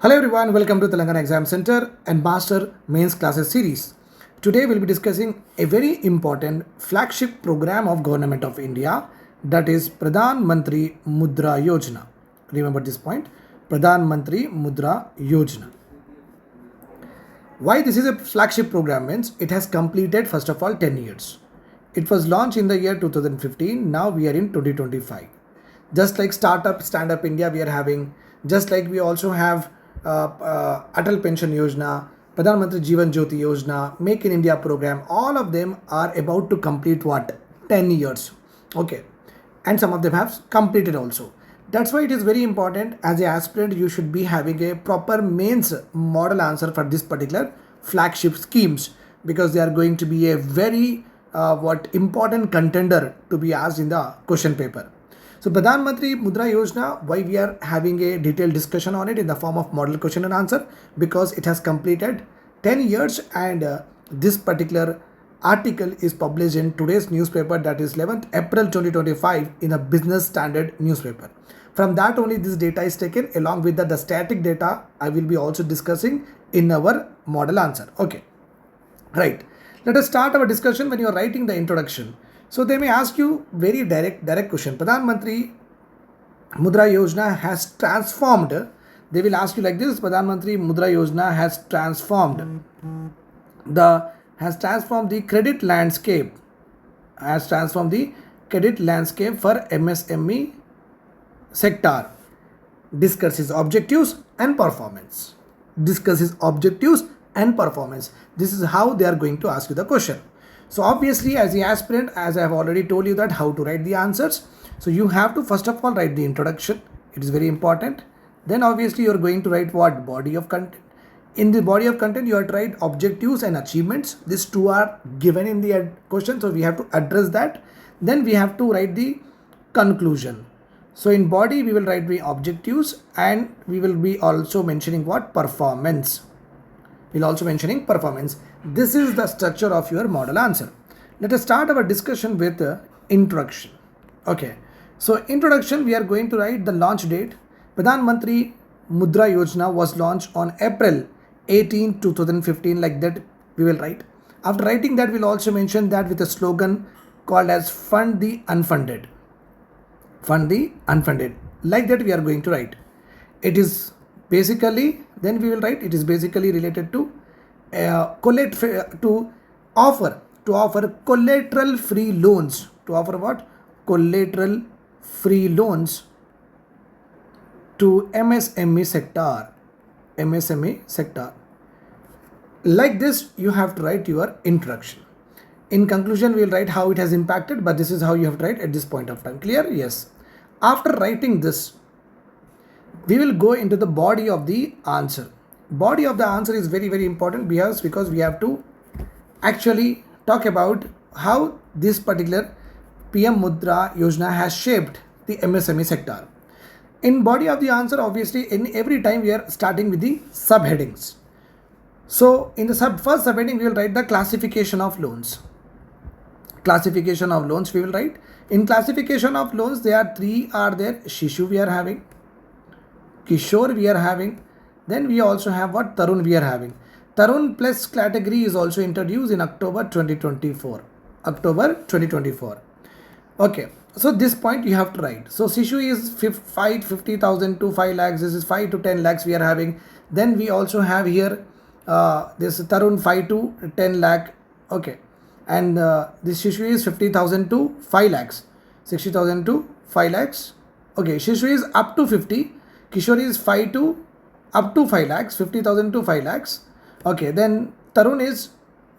Hello everyone, welcome to Telangana Exam Center and Master Mains Classes series. Today we'll be discussing a very important flagship program of Government of India, that is Pradhan Mantri Mudra Yojana. Remember this point, Pradhan Mantri Mudra Yojana. Why this is a flagship program means it has completed first of all 10 years. It was launched in the year 2015, now we are in 2025. Just like Startup Stand Up India we are having, just like we also have Atal Pension Yojana, Pradhan Mantri Jeevan Jyoti Yojana, Make in India program, all of them are about to complete what? 10 years. Okay. And some of them have completed also. That's why it is very important as an aspirant you should be having a proper mains model answer for this particular flagship schemes, because they are going to be a very important contender to be asked in the question paper. So Pradhan Mantri Mudra Yojana, why we are having a detailed discussion on it in the form of model question and answer? Because it has completed 10 years and this particular article is published in today's newspaper, that is 11th April 2025 in a Business Standard newspaper. From that only this data is taken, along with the static data I will be also discussing in our model answer. Okay, right. Let us start our discussion when you are writing the introduction. So they may ask you very direct question. Pradhan Mantri Mudra Yojana has transformed. They will ask you like this: Pradhan Mantri Mudra Yojana has transformed the credit landscape. Has transformed the credit landscape for MSME sector. Discusses objectives and performance. Discusses objectives and performance. This is how they are going to ask you the question. So obviously as the aspirant, as I have already told you that how to write the answers. So you have to first of all write the introduction. It is very important. Then obviously you are going to write what? Body of content. In the body of content you have to write objectives and achievements. These two are given in the question, so we have to address that. Then we have to write the conclusion. So in body we will write the objectives and we will be also mentioning what? Performance. We'll also mentioning performance. This is the structure of your model answer. Let us start our discussion with introduction. Okay. So introduction, we are going to write the launch date. Pradhan Mantri Mudra Yojana was launched on April 18, 2015, like that we will write. After writing that, we'll also mention that with a slogan called as Fund the Unfunded. Fund the Unfunded. Like that we are going to write. It is basically, then we will write, it is basically related to offer collateral free loans. To offer what? Collateral free loans to MSME sector. MSME sector. Like this you have to write your introduction. In conclusion we will write how it has impacted, but this is how you have to write at this point of time. Clear? Yes. After writing this, we will go into the body of the answer. Body of the answer is very important because we have to actually talk about how this particular PM Mudra Yojana has shaped the MSME sector. In body of the answer, obviously in every time we are starting with the subheadings. So in the first subheading we will write the classification of loans. Classification of loans we will write. In classification of loans there are three are there. Shishu we are having, Kishore we are having, then we also have what? Tarun we are having. Tarun plus category is also introduced in October 2024. October 2024. Okay. So this point you have to write. So Shishu is 50,000 to 5 lakhs. This is 5 to 10 lakhs we are having. Then we also have here this Tarun 5 to 10 lakh. Okay. And this Shishu is 50,000 to 5 lakhs. 60,000 to 5 lakhs. Okay. Shishu is up to 50. Kishore is 5 to up to 5 lakhs, 50,000 to 5 lakhs. Okay, then Tarun is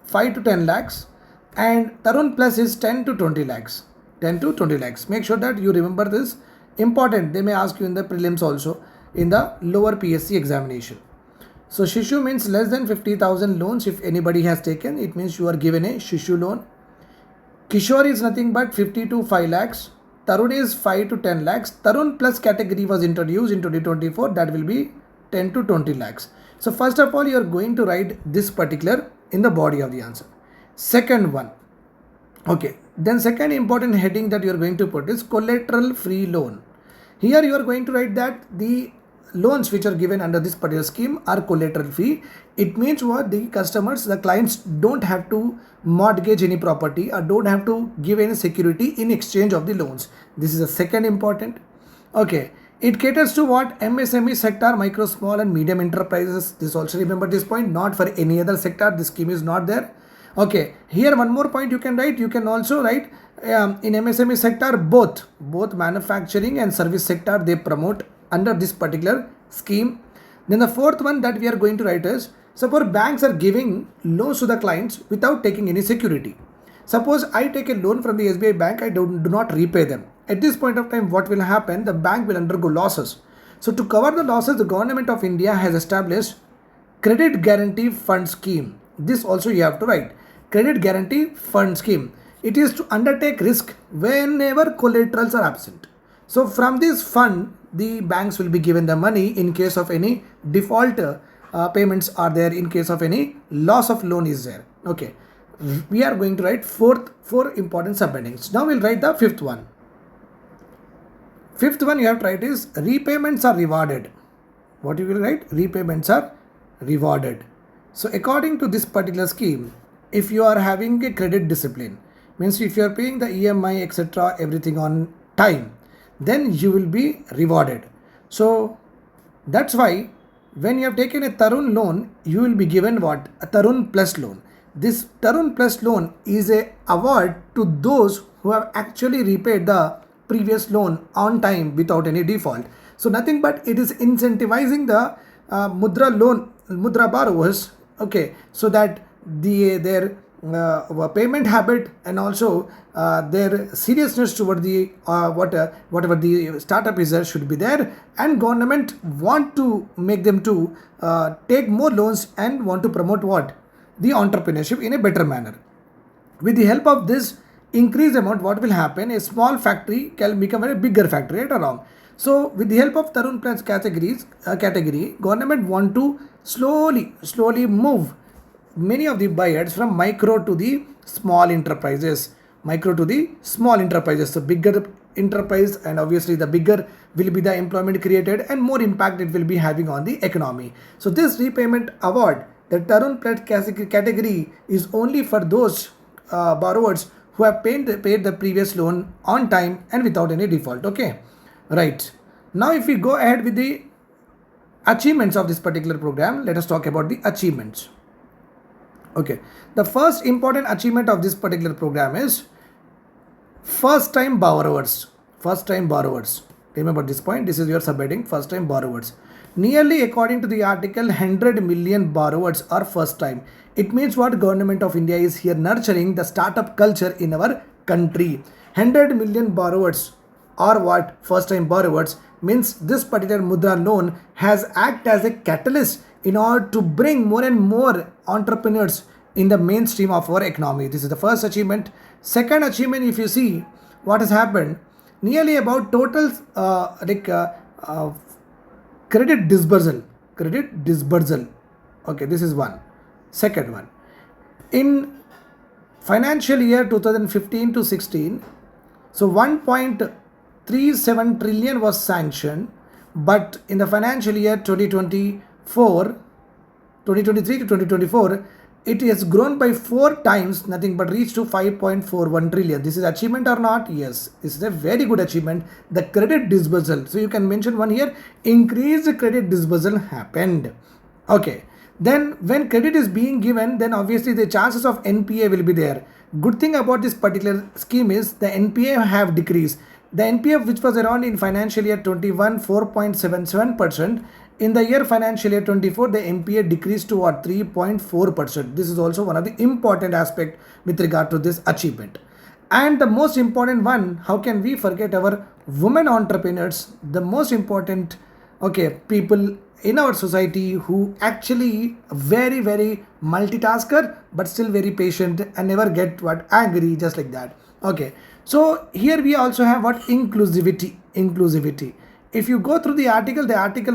5 to 10 lakhs and Tarun plus is 10 to 20 lakhs. 10 to 20 lakhs. Make sure that you remember this. Important. They may ask you in the prelims also in the lower PSC examination. So Shishu means less than 50,000 loans. If anybody has taken, it means you are given a Shishu loan. Kishore is nothing but 50 to 5 lakhs. Tarun is 5 to 10 lakhs. Tarun plus category was introduced in 2024. That will be 10 to 20 lakhs. So first of all, you are going to write this particular in the body of the answer. Second one. Okay. Then second important heading that you are going to put is collateral free loan. Here you are going to write that the loans which are given under this particular scheme are collateral free. It means what? The customers, the clients don't have to mortgage any property or don't have to give any security in exchange of the loans. This is the second important. Okay. It caters to what? MSME sector, micro, small and medium enterprises. This also remember this point, not for any other sector. This scheme is not there. Okay. Here one more point you can write. You can also write in MSME sector, both manufacturing and service sector they promote under this particular scheme. Then the fourth one that we are going to write is, suppose banks are giving loans to the clients without taking any security. Suppose I take a loan from the SBI bank, I do not repay them. At this point of time, what will happen? The bank will undergo losses. So to cover the losses, the government of India has established Credit Guarantee Fund Scheme. This also you have to write. Credit Guarantee Fund Scheme. It is to undertake risk whenever collaterals are absent. So from this fund, the banks will be given the money in case of any default payments are there, in case of any loss of loan is there. Okay. We are going to write four important subheadings. Now we'll write the fifth one. Fifth one you have to write is repayments are rewarded. What you will write? Repayments are rewarded. So according to this particular scheme, if you are having a credit discipline, means if you are paying the EMI etc. everything on time, then you will be rewarded. So that's why when you have taken a Tarun loan, you will be given what? A Tarun Plus loan. This Tarun Plus loan is a award to those who have actually repaid the previous loan on time without any default. So nothing but it is incentivizing the Mundra borrowers, okay, so that their payment habit and also their seriousness toward the whatever the startup is there should be there, and government want to make them to take more loans and want to promote what? The entrepreneurship in a better manner. With the help of this increased amount, what will happen? A small factory can become a bigger factory, right or wrong? So with the help of Tarun Plus category, government want to slowly move many of the buyers from micro to the small enterprises. So bigger enterprise, and obviously the bigger will be the employment created and more impact it will be having on the economy. So this repayment award, the Tarun Plus category, is only for those borrowers who have paid the previous loan on time and without any default. Okay, right. Now if we go ahead with the achievements of this particular program, let us talk about the achievements. Okay, the first important achievement of this particular program is first time borrowers. Remember this point, this is your subheading, first time borrowers. Nearly, according to the article, 100 million borrowers are first time. It means what? Government of India is here nurturing the startup culture in our country. 100 million borrowers are what? First time borrowers. Means this particular Mudra loan has acted as a catalyst in order to bring more and more entrepreneurs in the mainstream of our economy. This is the first achievement. Second achievement, if you see what has happened, nearly about total credit disbursal. Okay, this is one. Second one, in financial year 2015 to 16, so 1.37 trillion was sanctioned, but in the financial year 2023 to 2024, it has grown by 4 times, nothing but reached to 5.41 trillion. This is achievement or not? Yes, this is a very good achievement. The credit disbursal, so you can mention one here, increased credit disbursal happened. Okay, then when credit is being given, then obviously the chances of NPA will be there. Good thing about this particular scheme is the NPA have decreased. The NPA, which was around in financial year 21 4.77%, in the year financial year 24, the NPA decreased to what? 3.4%. This is also one of the important aspect with regard to this achievement. And the most important one, how can we forget our women entrepreneurs? The most important, okay, people in our society who actually very multitasker, but still very patient and never get what? Angry, just like that. Okay, so here we also have what? Inclusivity. If you go through the article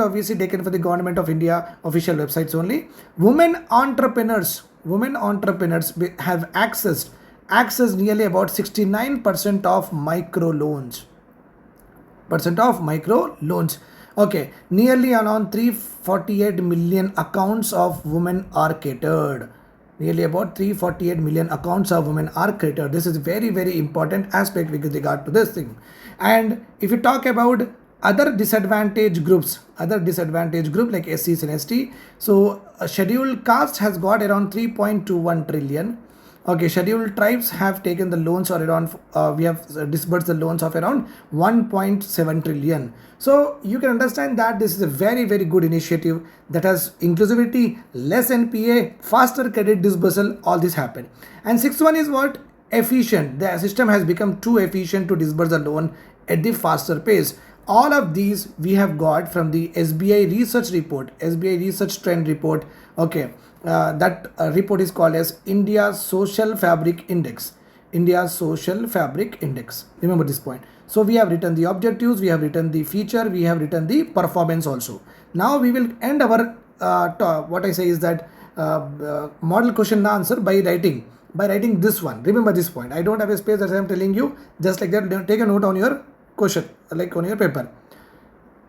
obviously taken for the Government of India official websites only. Women entrepreneurs have accessed nearly about 69% of micro loans. Okay, nearly around 348 million accounts of women are catered. Nearly about 348 million accounts of women are catered. This is very, very important aspect with regard to this thing. And if you talk about other disadvantaged groups like SCs and ST, so scheduled caste has got around 3.21 trillion. Okay, scheduled tribes have taken the loans or around, we have disbursed the loans of around 1.7 trillion. So you can understand that this is a very, very good initiative that has inclusivity, less NPA, faster credit disbursal, all this happened. And sixth one is what? Efficient. The system has become too efficient to disburse the loan at the faster pace. All of these we have got from the SBI research report, SBI research trend report. Okay, that report is called as India's Social Fabric Index. India's Social Fabric Index. Remember this point. So we have written the objectives, we have written the feature, we have written the performance also. Now we will end our what I say is that model question and answer by writing this one. Remember this point. I don't have a space, as I am telling you. Just like that, take a note on your question, like on your paper.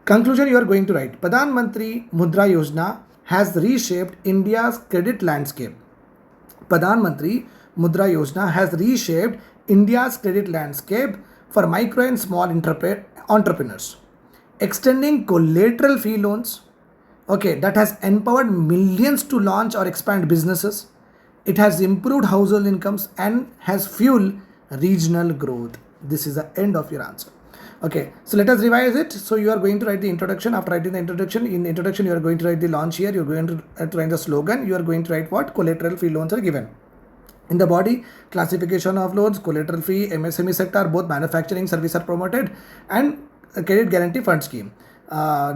Conclusion you are going to write. Pradhan Mantri Mudra Yojana has reshaped India's credit landscape. Pradhan Mantri Mudra Yojana has reshaped India's credit landscape for micro and small entrepreneurs, extending collateral-free loans. Okay, that has empowered millions to launch or expand businesses. It has improved household incomes and has fueled regional growth. This is the end of your answer. Okay, so let us revise it. So you are going to write the introduction. After writing the introduction, in the introduction you are going to write the launch here. You are going to write the slogan. You are going to write what? Collateral free loans are given. In the body, classification of loans, collateral free, MSME sector, both manufacturing service are promoted, and credit guarantee fund scheme.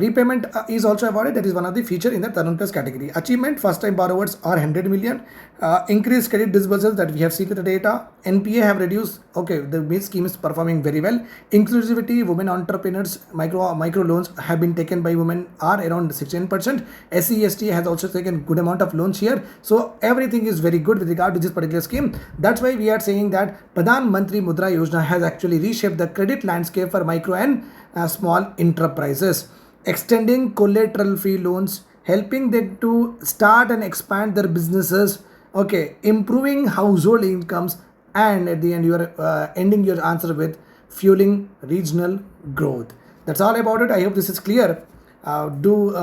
Repayment is also awarded. That is one of the feature in the Tarun Plus category. Achievement, first time borrowers are 100 million. Increased credit disbursals that we have seen with the data. NPA have reduced. Okay, the scheme is performing very well. Inclusivity, women entrepreneurs, micro loans have been taken by women are around 16%. SC/ST has also taken good amount of loans here. So everything is very good with regard to this particular scheme. That's why we are saying that Pradhan Mantri Mudra Yojana has actually reshaped the credit landscape for micro and small enterprises, extending collateral free loans, helping them to start and expand their businesses. Okay, improving household incomes, and at the end you are ending your answer with fueling regional growth. That's all about it. I hope this is clear. Do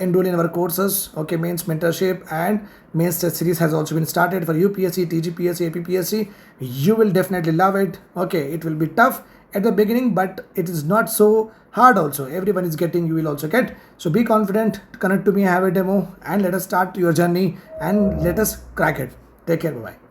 enroll in our courses. Okay, mains mentorship and mains test series has also been started for UPSC, TGSPC, APPSC. You will definitely love it. Okay, it will be tough at the beginning, but it is not so hard also. Everyone is getting, you will also get. So be confident, connect to me, have a demo, and let us start your journey and let us crack it. Take care, bye bye.